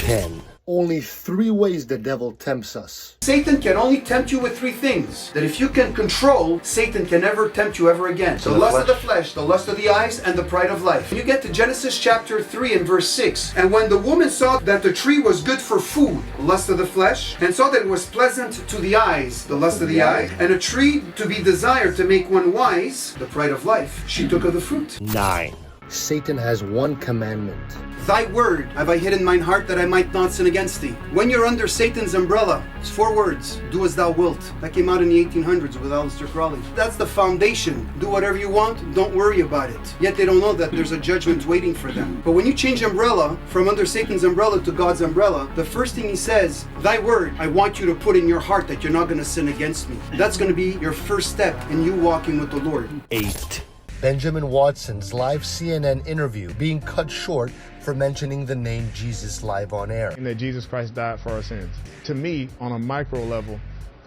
10. Only 3 ways the devil tempts us. Satan can only tempt you with 3 things that if you can control, Satan can never tempt you ever again. The lust of the flesh, the lust of the eyes, and the pride of life. When you get to Genesis chapter 3 and verse 6, and when the woman saw that the tree was good for food, the lust of the flesh, and saw that it was pleasant to the eyes, the lust of the eye, and a tree to be desired to make one wise, the pride of life, she took of the fruit. 9. Satan has one commandment. Thy word have I hid in mine heart that I might not sin against thee. When you're under Satan's umbrella, it's 4 words. Do as thou wilt. That came out in the 1800s with Aleister Crowley. That's the foundation. Do whatever you want, don't worry about it. Yet they don't know that there's a judgment waiting for them. But when you change umbrella from under Satan's umbrella to God's umbrella, the first thing he says, thy word, I want you to put in your heart that you're not going to sin against me. That's going to be your first step in you walking with the Lord. 8. Benjamin Watson's live CNN interview being cut short for mentioning the name Jesus live on air. And that Jesus Christ died for our sins. To me, on a micro level,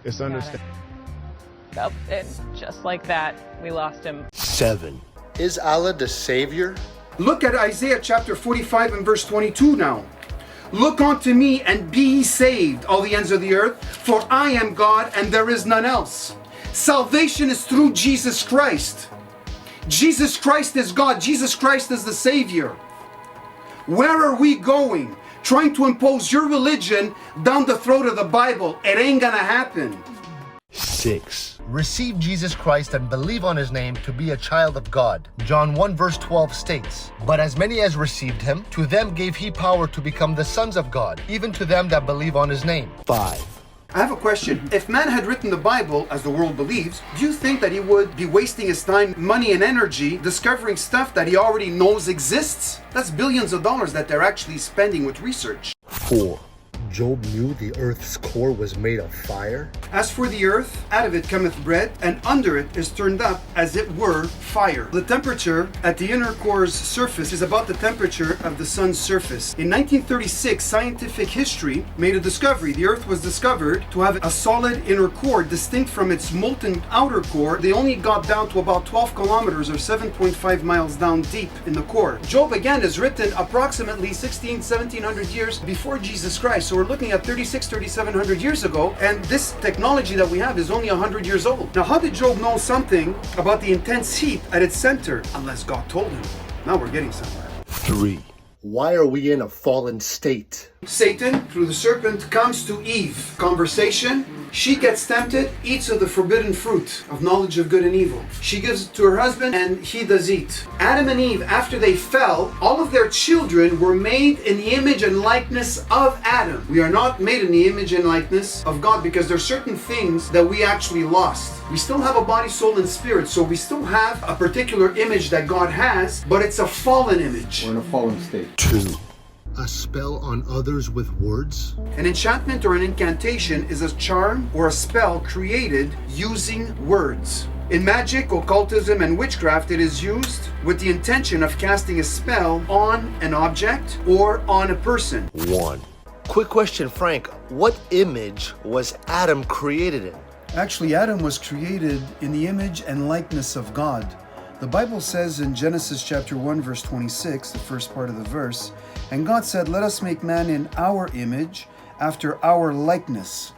it's understanding. Oh, and just like that, we lost him. 7. Is Allah the Savior? Look at Isaiah chapter 45 and verse 22 now. Look unto me and be ye saved, all the ends of the earth, for I am God and there is none else. Salvation is through Jesus Christ. Jesus Christ is God. Jesus Christ is the Savior. Where are we going? Trying to impose your religion down the throat of the Bible. It ain't gonna happen. 6. Receive Jesus Christ and believe on his name to be a child of God. John 1 verse 12 states, but as many as received him, to them gave he power to become the sons of God, even to them that believe on his name. 5. I have a question. If man had written the Bible, as the world believes, do you think that he would be wasting his time, money, and energy discovering stuff that he already knows exists? That's billions of dollars that they're actually spending with research. 4. Job knew the earth's core was made of fire. As for the earth, out of it cometh bread, and under it is turned up, as it were, fire. The temperature at the inner core's surface is about the temperature of the sun's surface. In 1936, scientific history made a discovery. The earth was discovered to have a solid inner core distinct from its molten outer core. They only got down to about 12 kilometers or 7.5 miles down deep in the core. Job, again, is written approximately 1700 years before Jesus Christ. So we're looking at 3,700 years ago, and this technology that we have is only 100 years old. Now, how did Job know something about the intense heat at its center? Unless God told him. Now we're getting somewhere. 3. Why are we in a fallen state? Satan, through the serpent, comes to Eve. Conversation. She gets tempted, eats of the forbidden fruit of knowledge of good and evil. She gives it to her husband, and he does eat. Adam and Eve, after they fell, all of their children were made in the image and likeness of Adam. We are not made in the image and likeness of God because there are certain things that we actually lost. We still have a body, soul, and spirit, so we still have a particular image that God has, but it's a fallen image. We're in a fallen state. 2. A spell on others with words? An enchantment or an incantation is a charm or a spell created using words. In magic, occultism, and witchcraft, it is used with the intention of casting a spell on an object or on a person. 1. Quick question, Frank. What image was Adam created in? Actually, Adam was created in the image and likeness of God. The Bible says in Genesis chapter 1 verse 26, the first part of the verse, and God said, let us make man in our image, after our likeness.